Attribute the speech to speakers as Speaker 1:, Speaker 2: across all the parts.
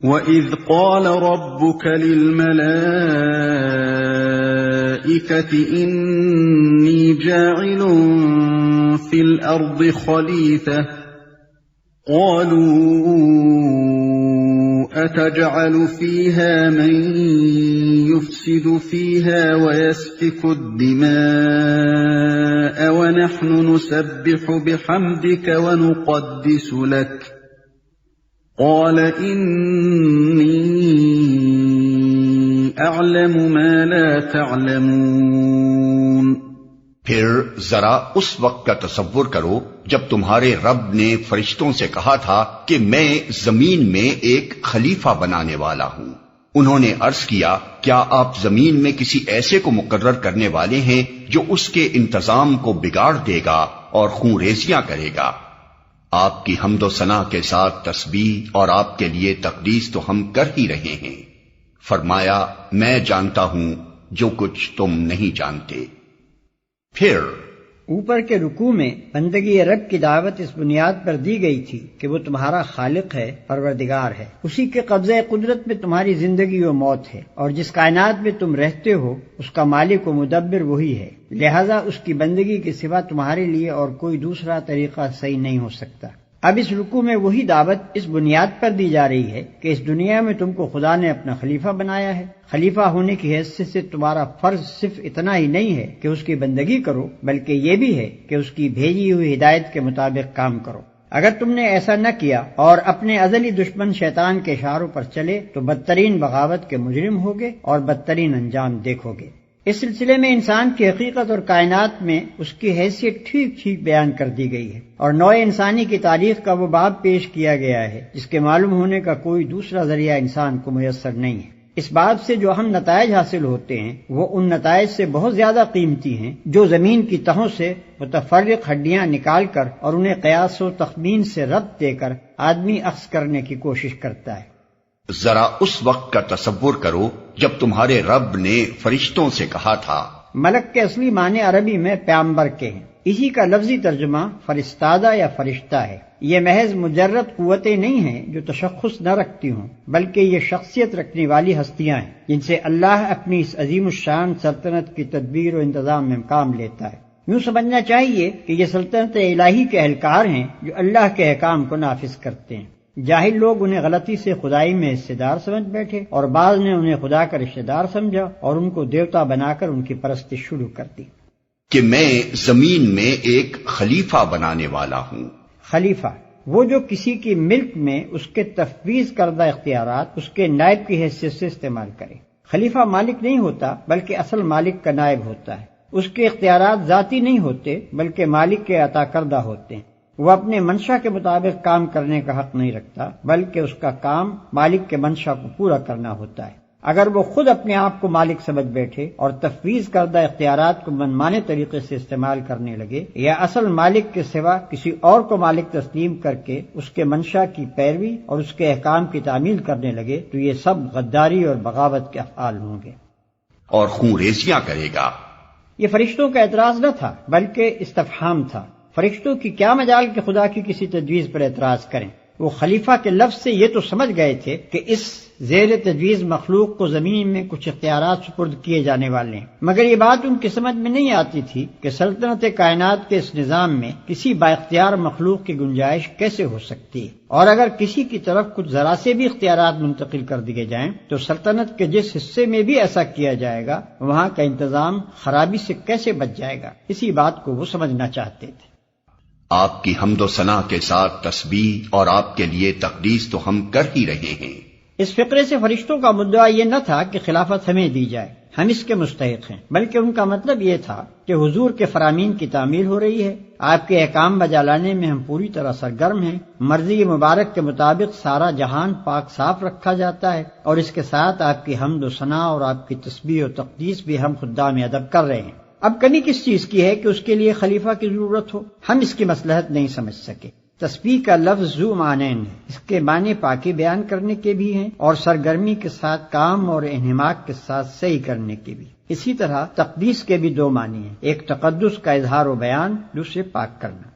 Speaker 1: وَإِذْ قَالَ رَبُّكَ لِلْمَلَائِكَةِ إِنِّي جَاعِلٌ فِي الْأَرْضِ خَلِيفَةً قَالُوا أَتَجْعَلُ فِيهَا مَن يُفْسِدُ فِيهَا وَيَسْفِكُ الدِّمَاءَ وَنَحْنُ نُسَبِّحُ بِحَمْدِكَ وَنُقَدِّسُ لَكَ قال إني أعلم ما لا تعلمون۔
Speaker 2: پھر ذرا اس وقت کا تصور کرو جب تمہارے رب نے فرشتوں سے کہا تھا کہ میں زمین میں ایک خلیفہ بنانے والا ہوں۔ انہوں نے عرض کیا کیا آپ زمین میں کسی ایسے کو مقرر کرنے والے ہیں جو اس کے انتظام کو بگاڑ دے گا اور خون ریزیاں کرے گا؟ آپ کی حمد و ثنا کے ساتھ تسبیح اور آپ کے لیے تقدیس تو ہم کر ہی رہے ہیں۔ فرمایا میں جانتا ہوں جو کچھ تم نہیں جانتے۔ پھر
Speaker 3: اوپر کے رکوع میں بندگی رب کی دعوت اس بنیاد پر دی گئی تھی کہ وہ تمہارا خالق ہے، پروردگار ہے، اسی کے قبضہ قدرت میں تمہاری زندگی و موت ہے، اور جس کائنات میں تم رہتے ہو اس کا مالک و مدبر وہی ہے، لہذا اس کی بندگی کے سوا تمہارے لیے اور کوئی دوسرا طریقہ صحیح نہیں ہو سکتا۔ اب اس رکوع میں وہی دعوت اس بنیاد پر دی جا رہی ہے کہ اس دنیا میں تم کو خدا نے اپنا خلیفہ بنایا ہے۔ خلیفہ ہونے کی حیثیت سے تمہارا فرض صرف اتنا ہی نہیں ہے کہ اس کی بندگی کرو، بلکہ یہ بھی ہے کہ اس کی بھیجی ہوئی ہدایت کے مطابق کام کرو۔ اگر تم نے ایسا نہ کیا اور اپنے ازلی دشمن شیطان کے اشاروں پر چلے تو بدترین بغاوت کے مجرم ہوگے اور بدترین انجام دیکھو گے۔ اس سلسلے میں انسان کی حقیقت اور کائنات میں اس کی حیثیت ٹھیک ٹھیک بیان کر دی گئی ہے، اور نوع انسانی کی تاریخ کا وہ باب پیش کیا گیا ہے جس کے معلوم ہونے کا کوئی دوسرا ذریعہ انسان کو میسر نہیں ہے۔ اس باب سے جو اہم نتائج حاصل ہوتے ہیں وہ ان نتائج سے بہت زیادہ قیمتی ہیں جو زمین کی تہوں سے متفرق ہڈیاں نکال کر اور انہیں قیاس و تخمین سے ربط دے کر آدمی اخذ کرنے کی کوشش کرتا ہے۔
Speaker 2: ذرا اس وقت کا تصور کرو جب تمہارے رب نے فرشتوں سے کہا تھا۔
Speaker 3: ملک کے اصلی معنی عربی میں پیامبر کے ہیں، اسی کا لفظی ترجمہ فرستادہ یا فرشتہ ہے۔ یہ محض مجرد قوتیں نہیں ہیں جو تشخص نہ رکھتی ہوں، بلکہ یہ شخصیت رکھنے والی ہستیاں ہیں جن سے اللہ اپنی اس عظیم الشان سلطنت کی تدبیر و انتظام میں کام لیتا ہے۔ یوں سمجھنا چاہیے کہ یہ سلطنت الہی کے اہلکار ہیں جو اللہ کے احکام کو نافذ کرتے ہیں۔ جاہل لوگ انہیں غلطی سے خدائی میں حصے دار سمجھ بیٹھے، اور بعض نے انہیں خدا کا رشتہ دار سمجھا اور ان کو دیوتا بنا کر ان کی پرستش شروع کر دی۔
Speaker 2: کہ میں زمین میں ایک خلیفہ بنانے والا ہوں۔
Speaker 3: خلیفہ وہ جو کسی کی ملک میں اس کے تفویض کردہ اختیارات اس کے نائب کی حیثیت سے استعمال کرے۔ خلیفہ مالک نہیں ہوتا بلکہ اصل مالک کا نائب ہوتا ہے۔ اس کے اختیارات ذاتی نہیں ہوتے بلکہ مالک کے عطا کردہ ہوتے ہیں۔ وہ اپنے منشا کے مطابق کام کرنے کا حق نہیں رکھتا بلکہ اس کا کام مالک کے منشا کو پورا کرنا ہوتا ہے۔ اگر وہ خود اپنے آپ کو مالک سمجھ بیٹھے اور تفویض کردہ اختیارات کو منمانے طریقے سے استعمال کرنے لگے، یا اصل مالک کے سوا کسی اور کو مالک تسلیم کر کے اس کے منشا کی پیروی اور اس کے احکام کی تعمیل کرنے لگے، تو یہ سب غداری اور بغاوت کے افعال ہوں گے۔
Speaker 2: اور خون ریزیاں کرے گا۔
Speaker 3: یہ فرشتوں کا اعتراض نہ تھا بلکہ استفہام تھا۔ فرشتوں کی کیا مجال کہ خدا کی کسی تجویز پر اعتراض کریں؟ وہ خلیفہ کے لفظ سے یہ تو سمجھ گئے تھے کہ اس زیر تجویز مخلوق کو زمین میں کچھ اختیارات سپرد کیے جانے والے ہیں، مگر یہ بات ان کی سمجھ میں نہیں آتی تھی کہ سلطنت کائنات کے اس نظام میں کسی بااختیار مخلوق کی گنجائش کیسے ہو سکتی ہے، اور اگر کسی کی طرف کچھ ذرا سے بھی اختیارات منتقل کر دیے جائیں تو سلطنت کے جس حصے میں بھی ایسا کیا جائے گا وہاں کا انتظام خرابی سے کیسے بچ جائے گا، اسی بات کو وہ سمجھنا چاہتے تھے۔
Speaker 2: آپ کی حمد و ثنا کے ساتھ تسبیح اور آپ کے لیے تقدیس تو ہم کر ہی رہے ہیں۔
Speaker 3: اس فقرے سے فرشتوں کا مدعا یہ نہ تھا کہ خلافت ہمیں دی جائے، ہم اس کے مستحق ہیں، بلکہ ان کا مطلب یہ تھا کہ حضور کے فرامین کی تعمیل ہو رہی ہے، آپ کے احکام بجا لانے میں ہم پوری طرح سرگرم ہیں، مرضی مبارک کے مطابق سارا جہان پاک صاف رکھا جاتا ہے، اور اس کے ساتھ آپ کی حمد و ثنا اور آپ کی تسبیح و تقدیس بھی ہم خدام ادب کر رہے ہیں۔ اب کمی کس چیز کی ہے کہ اس کے لیے خلیفہ کی ضرورت ہو؟ ہم اس کی مصلحت نہیں سمجھ سکے۔ تسبیح کا لفظ ذو معنین ہے، اس کے معنی پاکی بیان کرنے کے بھی ہیں اور سرگرمی کے ساتھ کام اور انہماک کے ساتھ صحیح کرنے کے بھی۔ اسی طرح تقدیس کے بھی دو معنی ہیں، ایک تقدس کا اظہار و بیان، دوسرے پاک کرنا۔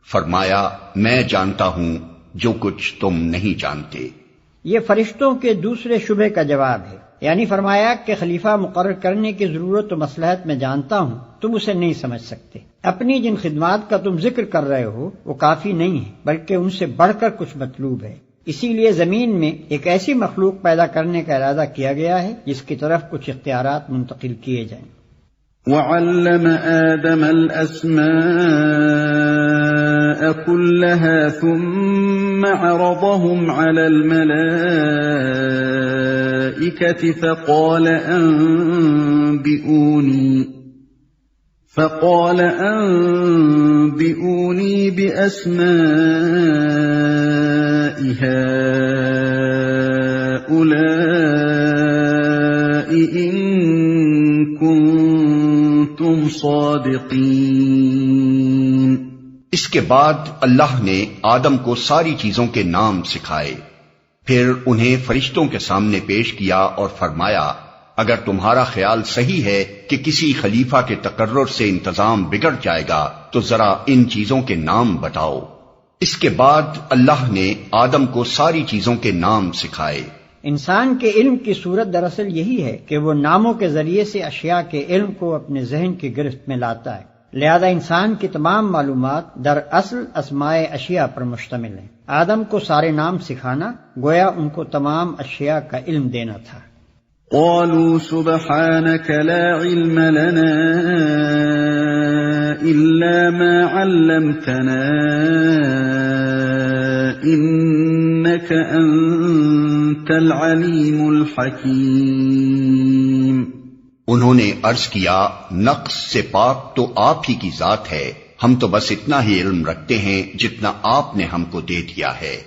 Speaker 2: فرمایا میں جانتا ہوں جو کچھ تم نہیں جانتے۔
Speaker 3: یہ فرشتوں کے دوسرے شبہ کا جواب ہے، یعنی فرمایا کہ خلیفہ مقرر کرنے کی ضرورت و مصلحت میں جانتا ہوں، تم اسے نہیں سمجھ سکتے۔ اپنی جن خدمات کا تم ذکر کر رہے ہو وہ کافی نہیں ہے، بلکہ ان سے بڑھ کر کچھ مطلوب ہے۔ اسی لیے زمین میں ایک ایسی مخلوق پیدا کرنے کا ارادہ کیا گیا ہے جس کی طرف کچھ اختیارات منتقل کیے جائیں۔
Speaker 1: وَعَلَّمَ آدَمَ الْأَسْمَاءَ كُلَّهَا ثُمَّ عَرَضَهُمْ عَلَى الْمَلَائِكَةِ فَقَالَ أَنبِئُونِي بِأَسْمَاءِ هَؤُلَاءِ إِن كُنتُمْ صَادِقِينَ۔
Speaker 2: اس کے بعد اللہ نے آدم کو ساری چیزوں کے نام سکھائے، پھر انہیں فرشتوں کے سامنے پیش کیا اور فرمایا، اگر تمہارا خیال صحیح ہے کہ کسی خلیفہ کے تقرر سے انتظام بگڑ جائے گا تو ذرا ان چیزوں کے نام بتاؤ۔ اس کے بعد اللہ نے آدم کو ساری چیزوں کے نام سکھائے۔
Speaker 3: انسان کے علم کی صورت دراصل یہی ہے کہ وہ ناموں کے ذریعے سے اشیاء کے علم کو اپنے ذہن کی گرفت میں لاتا ہے، لہذا انسان کی تمام معلومات دراصل اسماء اشیاء پر مشتمل ہیں۔ آدم کو سارے نام سکھانا گویا ان کو تمام اشیاء کا علم دینا تھا۔
Speaker 1: قالوا سبحانك لا علم لنا إلا ما علمتنا إنك أنت العليم الحكيم۔
Speaker 2: انہوں نے عرض کیا، نقص سے پاک تو آپ ہی کی ذات ہے، ہم تو بس اتنا ہی علم رکھتے ہیں جتنا آپ نے ہم کو دے دیا ہے،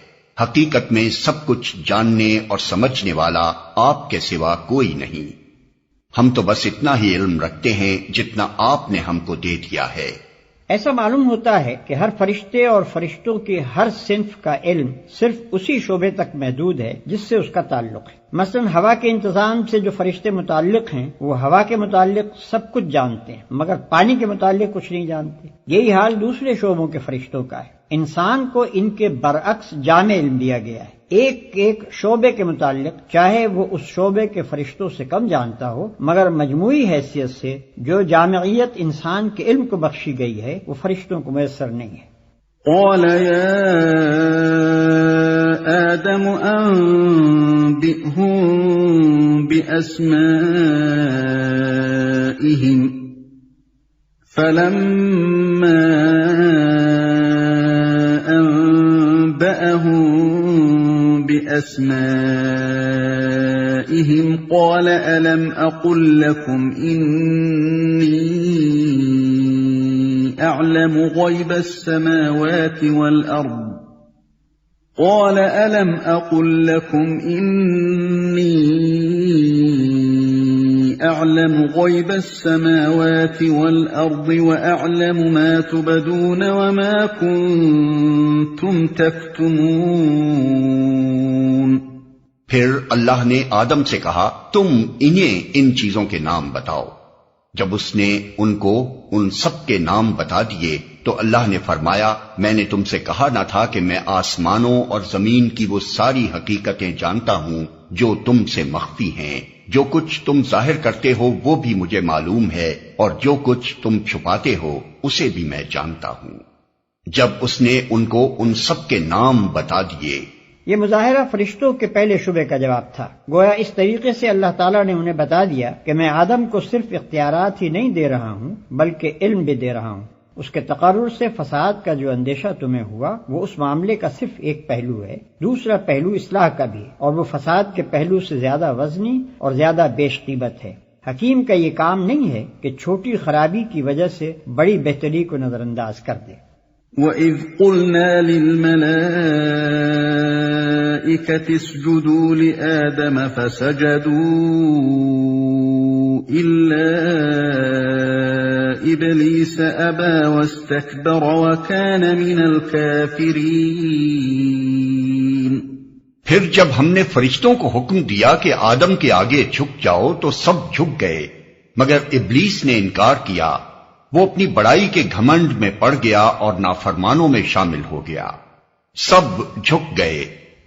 Speaker 2: حقیقت میں سب کچھ جاننے اور سمجھنے والا آپ کے سوا کوئی نہیں، ہم تو بس اتنا ہی علم رکھتے ہیں جتنا آپ نے ہم کو دے دیا ہے۔
Speaker 3: ایسا معلوم ہوتا ہے کہ ہر فرشتے اور فرشتوں کے ہر صنف کا علم صرف اسی شعبے تک محدود ہے جس سے اس کا تعلق ہے۔ مثلا ہوا کے انتظام سے جو فرشتے متعلق ہیں وہ ہوا کے متعلق سب کچھ جانتے ہیں، مگر پانی کے متعلق کچھ نہیں جانتے۔ یہی حال دوسرے شعبوں کے فرشتوں کا ہے۔ انسان کو ان کے برعکس جامع علم دیا گیا ہے، ایک ایک شعبے کے متعلق چاہے وہ اس شعبے کے فرشتوں سے کم جانتا ہو، مگر مجموعی حیثیت سے جو جامعیت انسان کے علم کو بخشی گئی ہے وہ فرشتوں کو میسر نہیں ہے۔
Speaker 1: قال يا آدم أنبئهم بأسمائهم فلما أنبأهم بأسمائهم قال ألم أقل لكم إني أعلم غيب السماوات والأرض قال ألم أقل لكم إني أعلم غيب السماوات والأرض وأعلم ما تبدون وما كنتم تكتمون۔
Speaker 2: پھر اللہ نے آدم سے کہا، تم انہیں ان چیزوں کے نام بتاؤ۔ جب اس نے ان کو ان سب کے نام بتا دیے تو اللہ نے فرمایا، میں نے تم سے کہا نہ تھا کہ میں آسمانوں اور زمین کی وہ ساری حقیقتیں جانتا ہوں جو تم سے مخفی ہیں، جو کچھ تم ظاہر کرتے ہو وہ بھی مجھے معلوم ہے، اور جو کچھ تم چھپاتے ہو اسے بھی میں جانتا ہوں۔ جب اس نے ان کو ان سب کے نام بتا دیے،
Speaker 3: یہ مظاہرہ فرشتوں کے پہلے شبے کا جواب تھا۔ گویا اس طریقے سے اللہ تعالیٰ نے انہیں بتا دیا کہ میں آدم کو صرف اختیارات ہی نہیں دے رہا ہوں بلکہ علم بھی دے رہا ہوں۔ اس کے تقرر سے فساد کا جو اندیشہ تمہیں ہوا وہ اس معاملے کا صرف ایک پہلو ہے، دوسرا پہلو اصلاح کا بھی ہے، اور وہ فساد کے پہلو سے زیادہ وزنی اور زیادہ بیش قیمت ہے۔ حکیم کا یہ کام نہیں ہے کہ چھوٹی خرابی کی وجہ سے بڑی بہتری کو نظر انداز کر دے۔
Speaker 1: وَإِذْ قُلْنَا لِلْمَلَائِكَةِ اسْجُدُوا لِآدَمَ فَسَجَدُوا إِلَّا إِبْلِيسَ أَبَى وَاسْتَكْبَرَ وَكَانَ مِنَ الْكَافِرِينَ۔
Speaker 2: پھر جب ہم نے فرشتوں کو حکم دیا کہ آدم کے آگے جھک جاؤ تو سب جھک گئے، مگر ابلیس نے انکار کیا، وہ اپنی بڑائی کے گھمنڈ میں پڑ گیا اور نافرمانوں میں شامل ہو گیا۔ سب جھک گئے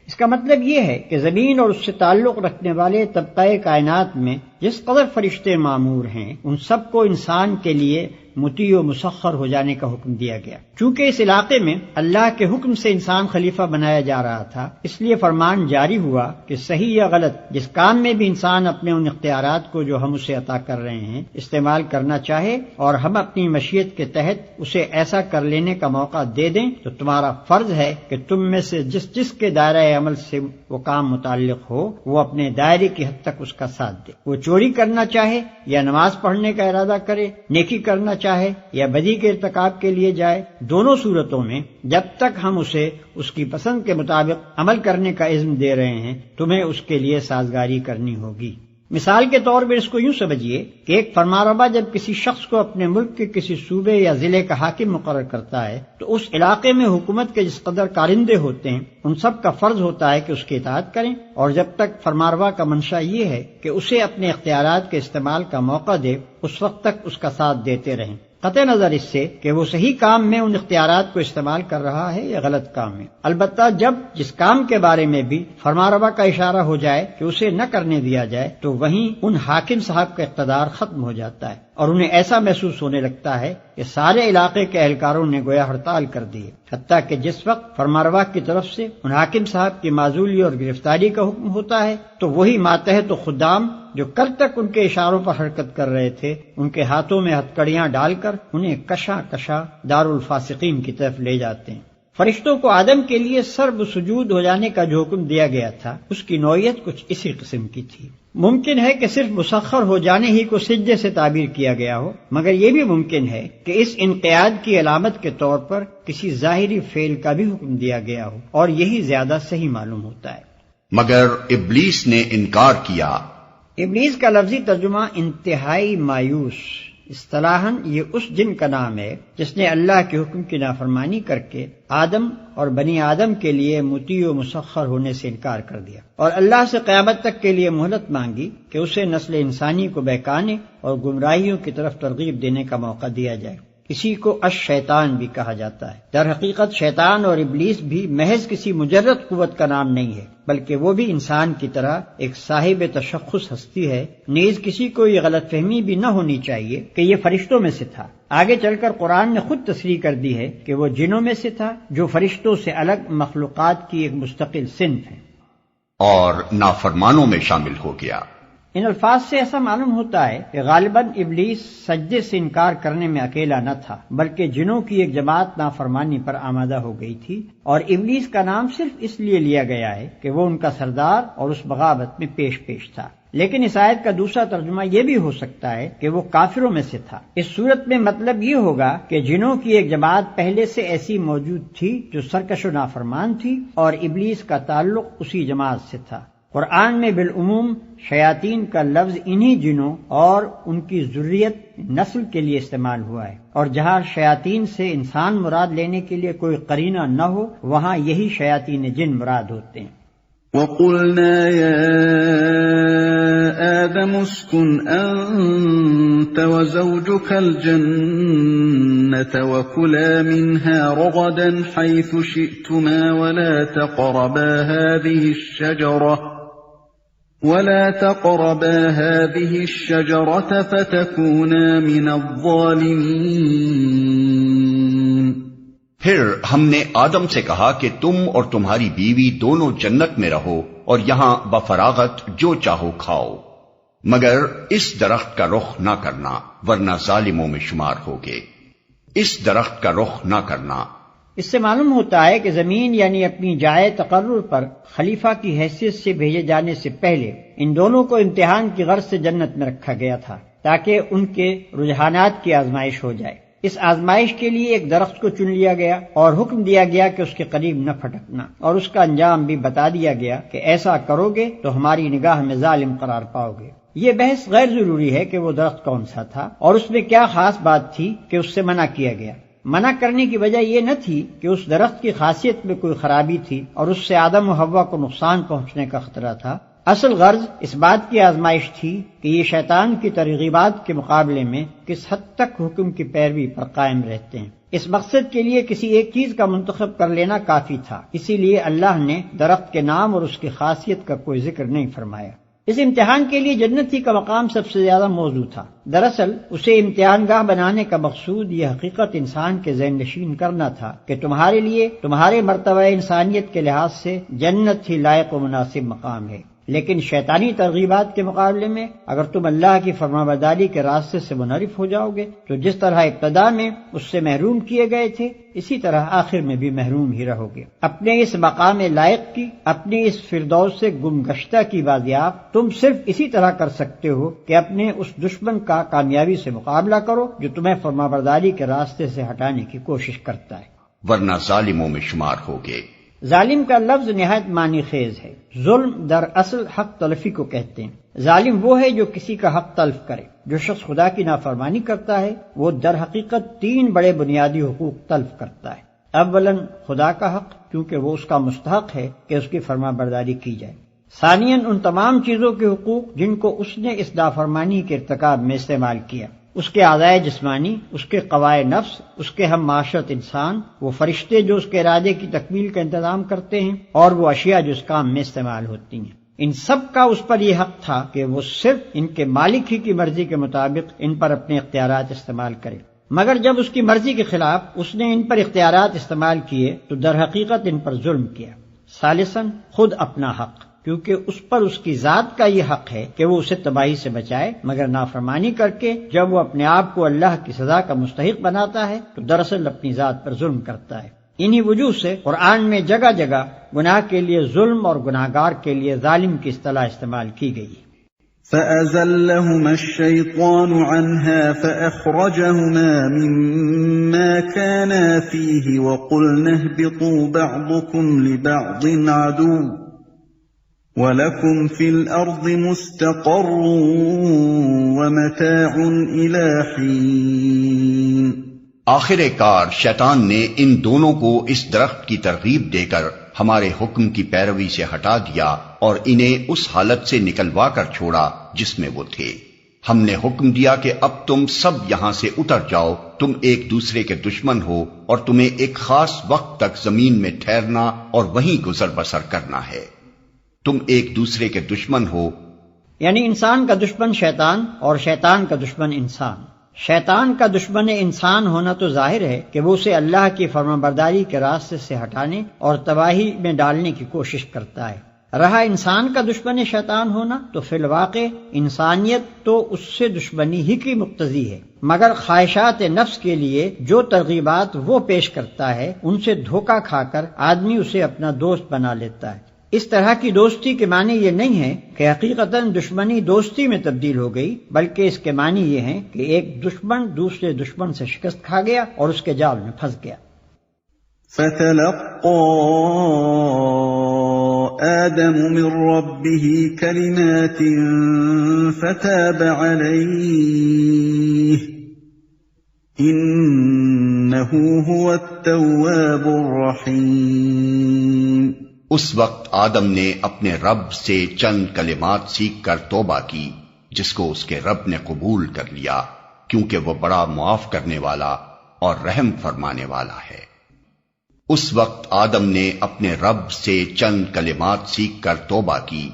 Speaker 3: اس کا مطلب یہ ہے کہ زمین اور اس سے تعلق رکھنے والے طبقہ کائنات میں جس قدر فرشتے معمور ہیں ان سب کو انسان کے لیے مطیع و مسخر ہو جانے کا حکم دیا گیا۔ چونکہ اس علاقے میں اللہ کے حکم سے انسان خلیفہ بنایا جا رہا تھا، اس لیے فرمان جاری ہوا کہ صحیح یا غلط جس کام میں بھی انسان اپنے ان اختیارات کو جو ہم اسے عطا کر رہے ہیں استعمال کرنا چاہے اور ہم اپنی مشیت کے تحت اسے ایسا کر لینے کا موقع دے دیں تو تمہارا فرض ہے کہ تم میں سے جس کے دائرہ عمل سے وہ کام متعلق ہو وہ اپنے دائرے کی حد تک اس کا ساتھ دے۔ وہ چوری کرنا چاہے یا نماز پڑھنے کا ارادہ کرے، نیکی کرنا چاہے یا بدی کے ارتکاب کے لیے جائے، دونوں صورتوں میں جب تک ہم اسے اس کی پسند کے مطابق عمل کرنے کا عزم دے رہے ہیں تمہیں اس کے لیے سازگاری کرنی ہوگی۔ مثال کے طور پر اس کو یوں سمجھیے کہ ایک فرمانروا جب کسی شخص کو اپنے ملک کے کسی صوبے یا ضلع کا حاکم مقرر کرتا ہے تو اس علاقے میں حکومت کے جس قدر کارندے ہوتے ہیں ان سب کا فرض ہوتا ہے کہ اس کی اطاعت کریں، اور جب تک فرمانروا کا منشا یہ ہے کہ اسے اپنے اختیارات کے استعمال کا موقع دے اس وقت تک اس کا ساتھ دیتے رہیں، قطع نظر اس سے کہ وہ صحیح کام میں ان اختیارات کو استعمال کر رہا ہے یا غلط کام میں۔ البتہ جب جس کام کے بارے میں بھی فرمانروا کا اشارہ ہو جائے کہ اسے نہ کرنے دیا جائے تو وہیں ان حاکم صاحب کا اقتدار ختم ہو جاتا ہے اور انہیں ایسا محسوس ہونے لگتا ہے کہ سارے علاقے کے اہلکاروں نے گویا ہڑتال کر دی ہے، حتیٰ کہ جس وقت فرمانروا کی طرف سے ان حاکم صاحب کی معزولی اور گرفتاری کا حکم ہوتا ہے تو وہی ماتحت و خدام جو کل تک ان کے اشاروں پر حرکت کر رہے تھے ان کے ہاتھوں میں ہتکڑیاں ڈال کر انہیں کشا کشا دارالفاسقین کی طرف لے جاتے ہیں۔ فرشتوں کو آدم کے لیے سرب سجود ہو جانے کا جو حکم دیا گیا تھا اس کی نوعیت کچھ اسی قسم کی تھی۔ ممکن ہے کہ صرف مسخر ہو جانے ہی کو سجدے سے تعبیر کیا گیا ہو، مگر یہ بھی ممکن ہے کہ اس انقیاد کی علامت کے طور پر کسی ظاہری فعل کا بھی حکم دیا گیا ہو، اور یہی زیادہ صحیح معلوم ہوتا ہے۔
Speaker 2: مگر ابلیس نے انکار کیا۔
Speaker 3: ابلیس کا لفظی ترجمہ انتہائی مایوس، اصطلاحاً یہ اس جن کا نام ہے جس نے اللہ کے حکم کی نافرمانی کر کے آدم اور بنی آدم کے لیے مطیع و مسخر ہونے سے انکار کر دیا اور اللہ سے قیامت تک کے لیے مہلت مانگی کہ اسے نسل انسانی کو بہکانے اور گمراہیوں کی طرف ترغیب دینے کا موقع دیا جائے۔ اسی کو الشیطان بھی کہا جاتا ہے۔ در حقیقت شیطان اور ابلیس بھی محض کسی مجرد قوت کا نام نہیں ہے، بلکہ وہ بھی انسان کی طرح ایک صاحب تشخص ہستی ہے۔ نیز کسی کو یہ غلط فہمی بھی نہ ہونی چاہیے کہ یہ فرشتوں میں سے تھا۔ آگے چل کر قرآن نے خود تصریح کر دی ہے کہ وہ جنوں میں سے تھا جو فرشتوں سے الگ مخلوقات کی ایک مستقل صنف ہے
Speaker 2: اور نافرمانوں میں شامل ہو گیا۔
Speaker 3: ان الفاظ سے ایسا معلوم ہوتا ہے کہ غالباً ابلیس سجدے سے انکار کرنے میں اکیلا نہ تھا، بلکہ جنوں کی ایک جماعت نافرمانی پر آمادہ ہو گئی تھی، اور ابلیس کا نام صرف اس لیے لیا گیا ہے کہ وہ ان کا سردار اور اس بغاوت میں پیش تھا۔ لیکن اس آیت کا دوسرا ترجمہ یہ بھی ہو سکتا ہے کہ وہ کافروں میں سے تھا۔ اس صورت میں مطلب یہ ہوگا کہ جنوں کی ایک جماعت پہلے سے ایسی موجود تھی جو سرکش و نافرمان تھی، اور ابلیس کا تعلق اسی جماعت سے تھا۔ قرآن میں بالعموم شیاطین کا لفظ انہی جنوں اور ان کی ذریت نسل کے لیے استعمال ہوا ہے، اور جہاں شیاطین سے انسان مراد لینے کے لیے کوئی قرینہ نہ ہو وہاں یہی شیاطین جن مراد ہوتے ہیں۔
Speaker 1: وَقُلْنَا يَا آدَمُ اسْكُنْ أَنْتَ وَزَوْجُكَ الْجَنَّةَ وَكُلَا مِنْهَا رَغَدًا حَيْثُ شِئْتُمَا ولا تقربا هذه الشجرة فتكونا من الظالمين۔
Speaker 2: پھر ہم نے آدم سے کہا کہ تم اور تمہاری بیوی دونوں جنت میں رہو اور یہاں بفراغت جو چاہو کھاؤ، مگر اس درخت کا رخ نہ کرنا ورنہ ظالموں میں شمار ہوگے۔ اس درخت کا رخ نہ کرنا۔
Speaker 3: اس سے معلوم ہوتا ہے کہ زمین یعنی اپنی جائے تقرر پر خلیفہ کی حیثیت سے بھیجے جانے سے پہلے ان دونوں کو امتحان کی غرض سے جنت میں رکھا گیا تھا تاکہ ان کے رجحانات کی آزمائش ہو جائے۔ اس آزمائش کے لیے ایک درخت کو چن لیا گیا اور حکم دیا گیا کہ اس کے قریب نہ پھٹکنا، اور اس کا انجام بھی بتا دیا گیا کہ ایسا کرو گے تو ہماری نگاہ میں ظالم قرار پاؤ گے۔ یہ بحث غیر ضروری ہے کہ وہ درخت کون سا تھا اور اس میں کیا خاص بات تھی کہ اس سے منع کیا گیا۔ منع کرنے کی وجہ یہ نہ تھی کہ اس درخت کی خاصیت میں کوئی خرابی تھی اور اس سے آدم و حوا کو نقصان پہنچنے کا خطرہ تھا، اصل غرض اس بات کی آزمائش تھی کہ یہ شیطان کی ترغیبات کے مقابلے میں کس حد تک حکم کی پیروی پر قائم رہتے ہیں۔ اس مقصد کے لیے کسی ایک چیز کا منتخب کر لینا کافی تھا، اسی لیے اللہ نے درخت کے نام اور اس کی خاصیت کا کوئی ذکر نہیں فرمایا۔ اس امتحان کے لیے جنت ہی کا مقام سب سے زیادہ موزوں تھا۔ دراصل اسے امتحان گاہ بنانے کا مقصود یہ حقیقت انسان کے ذہن نشین کرنا تھا کہ تمہارے لیے تمہارے مرتبہ انسانیت کے لحاظ سے جنت ہی لائق و مناسب مقام ہے، لیکن شیطانی ترغیبات کے مقابلے میں اگر تم اللہ کی فرمانبرداری کے راستے سے منحرف ہو جاؤ گے تو جس طرح ابتدا میں اس سے محروم کیے گئے تھے اسی طرح آخر میں بھی محروم ہی رہو گے۔ اپنے اس مقام لائق کی، اپنی اس فردوس سے گم گشتہ کی بازیافت تم صرف اسی طرح کر سکتے ہو کہ اپنے اس دشمن کا کامیابی سے مقابلہ کرو جو تمہیں فرمانبرداری کے راستے سے ہٹانے کی کوشش کرتا ہے،
Speaker 2: ورنہ ظالموں میں شمار ہوگے۔
Speaker 3: ظالم کا لفظ نہایت معنی خیز ہے۔ ظلم در اصل حق تلفی کو کہتے ہیں۔ ظالم وہ ہے جو کسی کا حق تلف کرے۔ جو شخص خدا کی نافرمانی کرتا ہے وہ در حقیقت 3 بڑے بنیادی حقوق تلف کرتا ہے۔ اولاً خدا کا حق، کیونکہ وہ اس کا مستحق ہے کہ اس کی فرمانبرداری کی جائے۔ ثانیاً ان تمام چیزوں کے حقوق جن کو اس نے اس نافرمانی کے ارتکاب میں استعمال کیا، اس کے اعضائے جسمانی، اس کے قوائے نفس، اس کے ہم معاشرت انسان، وہ فرشتے جو اس کے ارادے کی تکمیل کا انتظام کرتے ہیں، اور وہ اشیاء جو اس کام میں استعمال ہوتی ہیں۔ ان سب کا اس پر یہ حق تھا کہ وہ صرف ان کے مالک ہی کی مرضی کے مطابق ان پر اپنے اختیارات استعمال کرے، مگر جب اس کی مرضی کے خلاف اس نے ان پر اختیارات استعمال کیے تو در حقیقت ان پر ظلم کیا۔ ثالثاً خود اپنا حق، کیونکہ اس پر اس کی ذات کا یہ حق ہے کہ وہ اسے تباہی سے بچائے، مگر نافرمانی کر کے جب وہ اپنے آپ کو اللہ کی سزا کا مستحق بناتا ہے تو دراصل اپنی ذات پر ظلم کرتا ہے۔ انہی وجوہ سے قرآن میں جگہ جگہ گناہ کے لیے ظلم اور گناہگار کے لیے ظالم کی اصطلاح استعمال کی گئی ہے۔
Speaker 1: فَأَزَلَّهُمَا الشَّيْطَانُ عَنْهَا فَأَخْرَجَهُمَا مِمَّا كَانَا فِيهِ وَقُلْنَا اهْبِطُوا بَعْضُكُمْ لِبَعْضٍ عَدُوٌّ وَلَكُمْ فِي الْأَرْضِ مُسْتَقَرٌّ وَمَتَاعٌ إِلَىٰ حِينٍ۔
Speaker 2: آخر کار شیطان نے ان دونوں کو اس درخت کی ترغیب دے کر ہمارے حکم کی پیروی سے ہٹا دیا اور انہیں اس حالت سے نکلوا کر چھوڑا جس میں وہ تھے۔ ہم نے حکم دیا کہ اب تم سب یہاں سے اتر جاؤ، تم ایک دوسرے کے دشمن ہو اور تمہیں ایک خاص وقت تک زمین میں ٹھہرنا اور وہیں گزر بسر کرنا ہے۔ تم ایک دوسرے کے دشمن ہو،
Speaker 3: یعنی انسان کا دشمن شیطان اور شیطان کا دشمن انسان۔ شیطان کا دشمن انسان ہونا تو ظاہر ہے کہ وہ اسے اللہ کی فرمانبرداری کے راستے سے ہٹانے اور تباہی میں ڈالنے کی کوشش کرتا ہے۔ رہا انسان کا دشمن شیطان ہونا تو فی الواقع انسانیت تو اس سے دشمنی ہی کی مقتضی ہے، مگر خواہشات نفس کے لیے جو ترغیبات وہ پیش کرتا ہے ان سے دھوکہ کھا کر آدمی اسے اپنا دوست بنا لیتا ہے۔ اس طرح کی دوستی کے معنی یہ نہیں ہے کہ حقیقتاً دشمنی دوستی میں تبدیل ہو گئی، بلکہ اس کے معنی یہ ہیں کہ ایک دشمن دوسرے دشمن سے شکست کھا گیا اور اس کے جال میں پھنس گیا۔
Speaker 1: فَتَلَقَّى آدَمُ مِن رَّبِّهِ كَلِمَاتٍ فَتَابَ عَلَيْهِ إِنَّهُ هُوَ التَّوَّابُ الرَّحِيمُ۔
Speaker 2: اس وقت آدم نے اپنے رب سے چند کلمات سیکھ کر توبہ کی جس کو اس کے رب نے قبول کر لیا، کیونکہ وہ بڑا معاف کرنے والا اور رحم فرمانے والا ہے۔ اس وقت آدم نے اپنے رب سے چند کلمات سیکھ کر توبہ کی،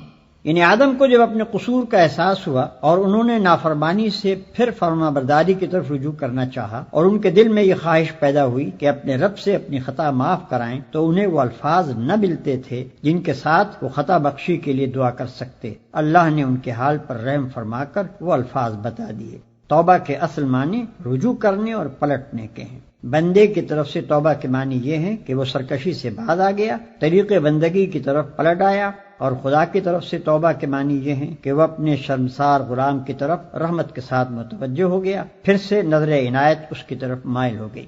Speaker 3: یعنی آدم کو جب اپنے قصور کا احساس ہوا اور انہوں نے نافرمانی سے پھر فرمانبرداری کی طرف رجوع کرنا چاہا اور ان کے دل میں یہ خواہش پیدا ہوئی کہ اپنے رب سے اپنی خطا معاف کرائیں، تو انہیں وہ الفاظ نہ ملتے تھے جن کے ساتھ وہ خطا بخشی کے لیے دعا کر سکتے۔ اللہ نے ان کے حال پر رحم فرما کر وہ الفاظ بتا دیے۔ توبہ کے اصل معنی رجوع کرنے اور پلٹنے کے ہیں۔ بندے کی طرف سے توبہ کے معنی یہ ہیں کہ وہ سرکشی سے باز آ گیا، طریق بندگی کی طرف پلٹ آیا، اور خدا کی طرف سے توبہ کے معنی یہ ہیں کہ وہ اپنے شرمسار غلام کی طرف رحمت کے ساتھ متوجہ ہو گیا، پھر سے نظر عنایت اس کی طرف مائل ہو گئی،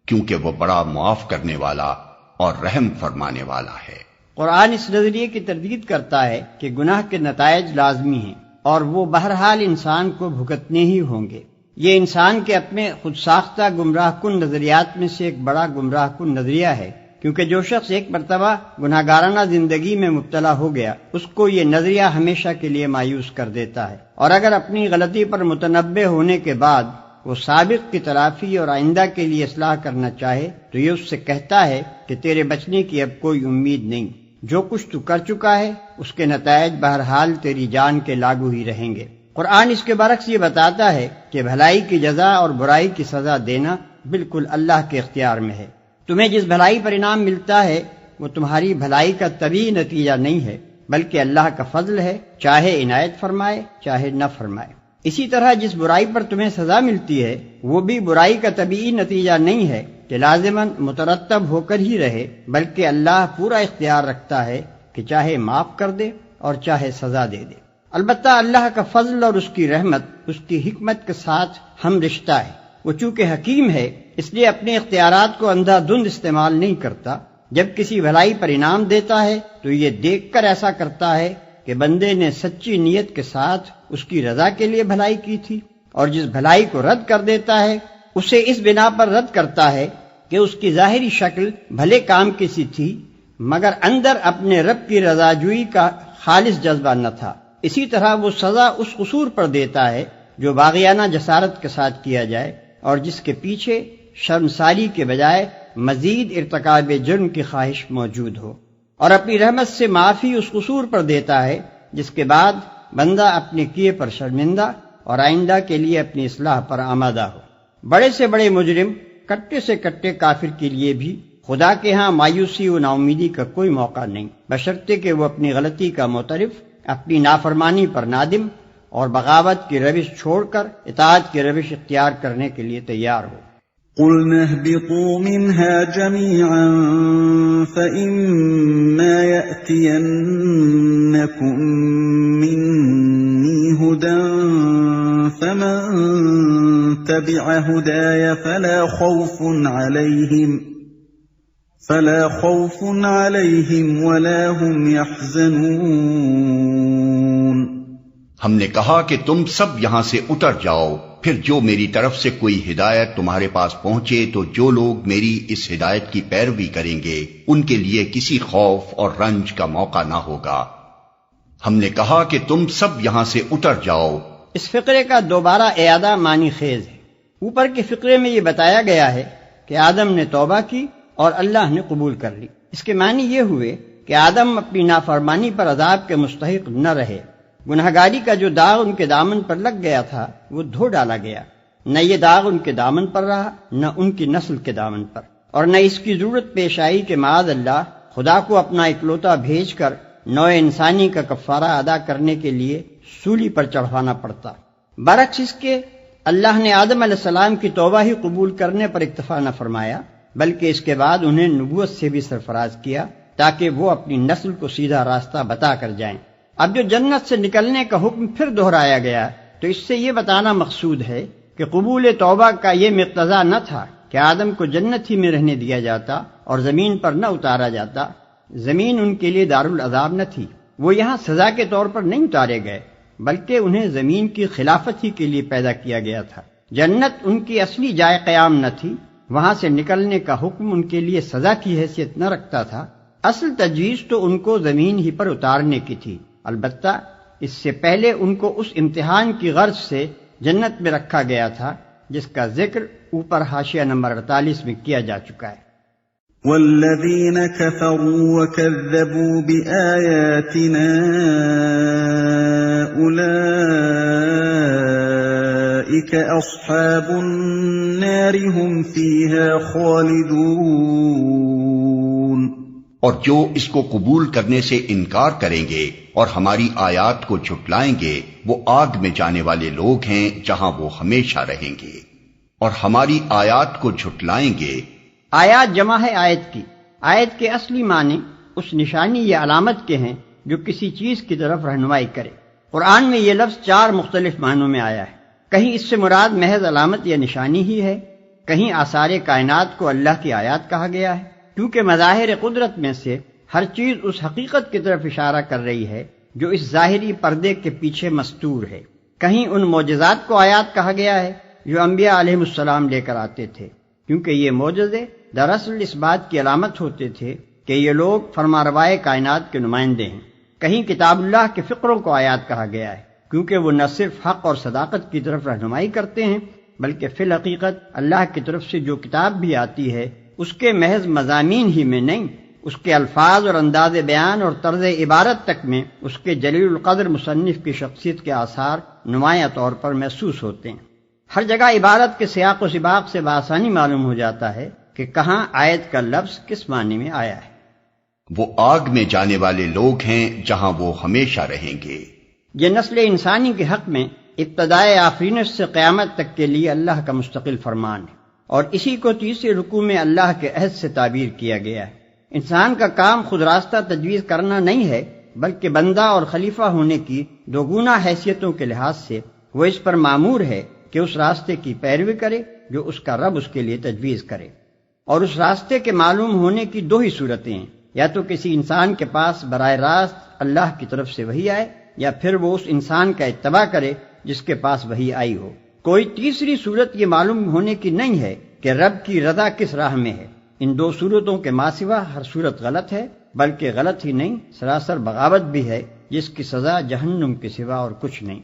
Speaker 2: کیونکہ وہ بڑا معاف کرنے والا اور رحم فرمانے والا ہے۔
Speaker 3: قرآن اس نظریے کی تردید کرتا ہے کہ گناہ کے نتائج لازمی ہیں اور وہ بہرحال انسان کو بھگتنے ہی ہوں گے۔ یہ انسان کے اپنے خود ساختہ گمراہ کن نظریات میں سے ایک بڑا گمراہ کن نظریہ ہے، کیونکہ جو شخص ایک مرتبہ گناہ گارانہ زندگی میں مبتلا ہو گیا اس کو یہ نظریہ ہمیشہ کے لیے مایوس کر دیتا ہے، اور اگر اپنی غلطی پر متنبہ ہونے کے بعد وہ سابق کی تلافی اور آئندہ کے لیے اصلاح کرنا چاہے تو یہ اس سے کہتا ہے کہ تیرے بچنے کی اب کوئی امید نہیں، جو کچھ تو کر چکا ہے اس کے نتائج بہرحال تیری جان کے لاگو ہی رہیں گے۔ قرآن اس کے برعکس یہ بتاتا ہے کہ بھلائی کی جزا اور برائی کی سزا دینا بالکل اللہ کے اختیار میں ہے۔ تمہیں جس بھلائی پر انعام ملتا ہے وہ تمہاری بھلائی کا طبیعی نتیجہ نہیں ہے، بلکہ اللہ کا فضل ہے، چاہے عنایت فرمائے چاہے نہ فرمائے۔ اسی طرح جس برائی پر تمہیں سزا ملتی ہے وہ بھی برائی کا طبیعی نتیجہ نہیں ہے کہ لازماً مترتب ہو کر ہی رہے، بلکہ اللہ پورا اختیار رکھتا ہے کہ چاہے معاف کر دے اور چاہے سزا دے دے۔ البتہ اللہ کا فضل اور اس کی رحمت اس کی حکمت کے ساتھ ہم رشتہ ہے۔ وہ چونکہ حکیم ہے اس لیے اپنے اختیارات کو اندھا دھند استعمال نہیں کرتا۔ جب کسی بھلائی پر انعام دیتا ہے تو یہ دیکھ کر ایسا کرتا ہے کہ بندے نے سچی نیت کے ساتھ اس کی رضا کے لیے بھلائی کی تھی، اور جس بھلائی کو رد کر دیتا ہے اسے اس بنا پر رد کرتا ہے کہ اس کی ظاہری شکل بھلے کام کی سی تھی مگر اندر اپنے رب کی رضا جوئی کا خالص جذبہ نہ تھا۔ اسی طرح وہ سزا اس قصور پر دیتا ہے جو باغیانہ جسارت کے ساتھ کیا جائے اور جس کے پیچھے شرمساری کے بجائے مزید ارتکاب جرم کی خواہش موجود ہو، اور اپنی رحمت سے معافی اس قصور پر دیتا ہے جس کے بعد بندہ اپنے کیے پر شرمندہ اور آئندہ کے لیے اپنی اصلاح پر آمادہ ہو۔ بڑے سے بڑے مجرم، کٹے سے کٹے کافر کے لیے بھی خدا کے ہاں مایوسی و ناامیدی کا کوئی موقع نہیں، بشرطے کہ وہ اپنی غلطی کا معترف، اپنی نافرمانی پر نادم اور بغاوت کی روش چھوڑ کر اطاعت کی روش اختیار کرنے کے لیے تیار ہو۔
Speaker 1: قُلْنَا اهْبِطُوا مِنْهَا جَمِيعًا فَإِمَّا يَأْتِيَنَّكُمْ مِنِّي هُدًى فَمَن تَبِعَ هُدَايَ فَلَا خَوْفٌ عَلَيْهِمْ وَلَا هُمْ يَحْزَنُونَ۔
Speaker 2: ہم نے کہا کہ تم سب یہاں سے اتر جاؤ، پھر جو میری طرف سے کوئی ہدایت تمہارے پاس پہنچے تو جو لوگ میری اس ہدایت کی پیروی کریں گے ان کے لیے کسی خوف اور رنج کا موقع نہ ہوگا۔ ہم نے کہا کہ تم سب یہاں سے اتر جاؤ۔
Speaker 3: اس فقرے کا دوبارہ اعادہ معنی خیز ہے۔ اوپر کے فقرے میں یہ بتایا گیا ہے کہ آدم نے توبہ کی اور اللہ نے قبول کر لی۔ اس کے معنی یہ ہوئے کہ آدم اپنی نافرمانی پر عذاب کے مستحق نہ رہے، گنہگاری کا جو داغ ان کے دامن پر لگ گیا تھا وہ دھو ڈالا گیا، نہ یہ داغ ان کے دامن پر رہا نہ ان کی نسل کے دامن پر، اور نہ اس کی ضرورت پیش آئی کہ معاذ اللہ خدا کو اپنا اکلوتا بھیج کر نوع انسانی کا کفارہ ادا کرنے کے لیے سولی پر چڑھوانا پڑتا۔ برعکس اس کے اللہ نے آدم علیہ السلام کی توبہ ہی قبول کرنے پر اکتفا نہ فرمایا، بلکہ اس کے بعد انہیں نبوت سے بھی سرفراز کیا تاکہ وہ اپنی نسل کو سیدھا راستہ بتا کر جائیں۔ اب جو جنت سے نکلنے کا حکم پھر دہرایا گیا تو اس سے یہ بتانا مقصود ہے کہ قبول توبہ کا یہ مقتضا نہ تھا کہ آدم کو جنت ہی میں رہنے دیا جاتا اور زمین پر نہ اتارا جاتا۔ زمین ان کے لیے دارالعذاب نہ تھی، وہ یہاں سزا کے طور پر نہیں اتارے گئے بلکہ انہیں زمین کی خلافت ہی کے لیے پیدا کیا گیا تھا۔ جنت ان کی اصلی جائے قیام نہ تھی، وہاں سے نکلنے کا حکم ان کے لیے سزا کی حیثیت نہ رکھتا تھا، اصل تجویز تو ان کو زمین ہی پر اتارنے کی تھی۔ البتہ اس سے پہلے ان کو اس امتحان کی غرض سے جنت میں رکھا گیا تھا جس کا ذکر اوپر حاشیہ نمبر 48 میں کیا جا چکا ہے۔
Speaker 1: وَالَّذِينَ كَفَرُوا وَكَذَّبُوا بِآيَاتِنَا أُولَئِكَ أَصْحَابُ النَّارِ هُمْ فِيهَا خَالِدُونَ۔
Speaker 2: اور جو اس کو قبول کرنے سے انکار کریں گے اور ہماری آیات کو جھٹلائیں گے وہ آگ میں جانے والے لوگ ہیں جہاں وہ ہمیشہ رہیں گے۔ اور ہماری آیات کو جھٹلائیں گے،
Speaker 3: آیات جمع ہے آیت کی۔ آیت کے اصلی معنی اس نشانی یا علامت کے ہیں جو کسی چیز کی طرف رہنمائی کرے۔ قرآن میں یہ لفظ 4 مختلف معنوں میں آیا ہے۔ کہیں اس سے مراد محض علامت یا نشانی ہی ہے، کہیں آثار کائنات کو اللہ کی آیات کہا گیا ہے کیونکہ مظاہر قدرت میں سے ہر چیز اس حقیقت کی طرف اشارہ کر رہی ہے جو اس ظاہری پردے کے پیچھے مستور ہے۔ کہیں ان معجزات کو آیات کہا گیا ہے جو انبیاء علیہ السلام لے کر آتے تھے، کیونکہ یہ معجزے دراصل اس بات کی علامت ہوتے تھے کہ یہ لوگ فرمانروائے کائنات کے نمائندے ہیں۔ کہیں کتاب اللہ کے فقروں کو آیات کہا گیا ہے کیونکہ وہ نہ صرف حق اور صداقت کی طرف رہنمائی کرتے ہیں بلکہ فی الحقیقت اللہ کی طرف سے جو کتاب بھی آتی ہے اس کے محض مضامین ہی میں نہیں، اس کے الفاظ اور انداز بیان اور طرز عبارت تک میں اس کے جلیل القدر مصنف کی شخصیت کے آثار نمایاں طور پر محسوس ہوتے ہیں۔ ہر جگہ عبارت کے سیاق و سباق سے بآسانی معلوم ہو جاتا ہے کہ کہاں آیت کا لفظ کس معنی میں آیا ہے۔
Speaker 2: وہ آگ میں جانے والے لوگ ہیں جہاں وہ ہمیشہ رہیں گے۔
Speaker 3: یہ نسل انسانی کے حق میں ابتدائے آفرینش سے قیامت تک کے لیے اللہ کا مستقل فرمان ہے، اور اسی کو تیسرے رکوع میں اللہ کے عہد سے تعبیر کیا گیا ہے۔ انسان کا کام خود راستہ تجویز کرنا نہیں ہے، بلکہ بندہ اور خلیفہ ہونے کی دو گنا حیثیتوں کے لحاظ سے وہ اس پر مامور ہے کہ اس راستے کی پیروی کرے جو اس کا رب اس کے لیے تجویز کرے۔ اور اس راستے کے معلوم ہونے کی دو ہی صورتیں ہیں، یا تو کسی انسان کے پاس براہ راست اللہ کی طرف سے وحی آئے، یا پھر وہ اس انسان کا اتباع کرے جس کے پاس وحی آئی ہو۔ کوئی تیسری صورت یہ معلوم ہونے کی نہیں ہے کہ رب کی رضا کس راہ میں ہے۔ ان دو صورتوں کے ماں سوا ہر صورت غلط ہے، بلکہ غلط ہی نہیں، سراسر بغاوت بھی ہے، جس کی سزا جہنم کے سوا اور کچھ نہیں۔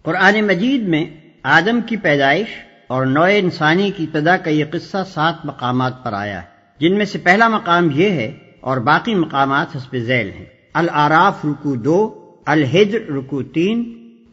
Speaker 3: قرآن مجید میں آدم کی پیدائش اور نوع انسانی کی ابتدا کا یہ قصہ 7 مقامات پر آیا ہے، جن میں سے پہلا مقام یہ ہے اور باقی مقامات حسب ذیل ہیں۔ الاعراف رکوع 2، الحجر رکوع 3،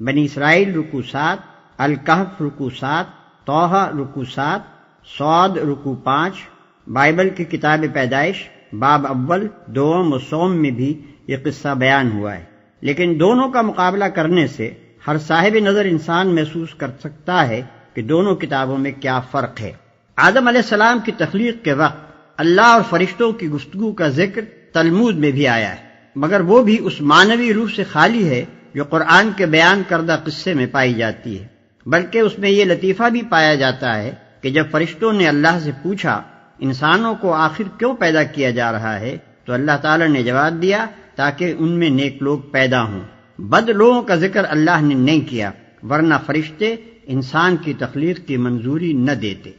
Speaker 3: بنی اسرائیل رکوع 7، الکہف رکوع 7، طٰہٰ رکوع 7، صاد رکوع 5۔ بائبل کی کتاب پیدائش باب اول، دوم و سوم میں بھی یہ قصہ بیان ہوا ہے، لیکن دونوں کا مقابلہ کرنے سے ہر صاحب نظر انسان محسوس کر سکتا ہے کہ دونوں کتابوں میں کیا فرق ہے۔ آدم علیہ السلام کی تخلیق کے وقت اللہ اور فرشتوں کی گفتگو کا ذکر تلمود میں بھی آیا ہے، مگر وہ بھی اس معنوی روح سے خالی ہے جو قرآن کے بیان کردہ قصے میں پائی جاتی ہے، بلکہ اس میں یہ لطیفہ بھی پایا جاتا ہے کہ جب فرشتوں نے اللہ سے پوچھا انسانوں کو آخر کیوں پیدا کیا جا رہا ہے، تو اللہ تعالی نے جواب دیا تاکہ ان میں نیک لوگ پیدا ہوں۔ بد لوگوں کا ذکر اللہ نے نہیں کیا، ورنہ فرشتے انسان کی تخلیق کی منظوری نہ دیتے۔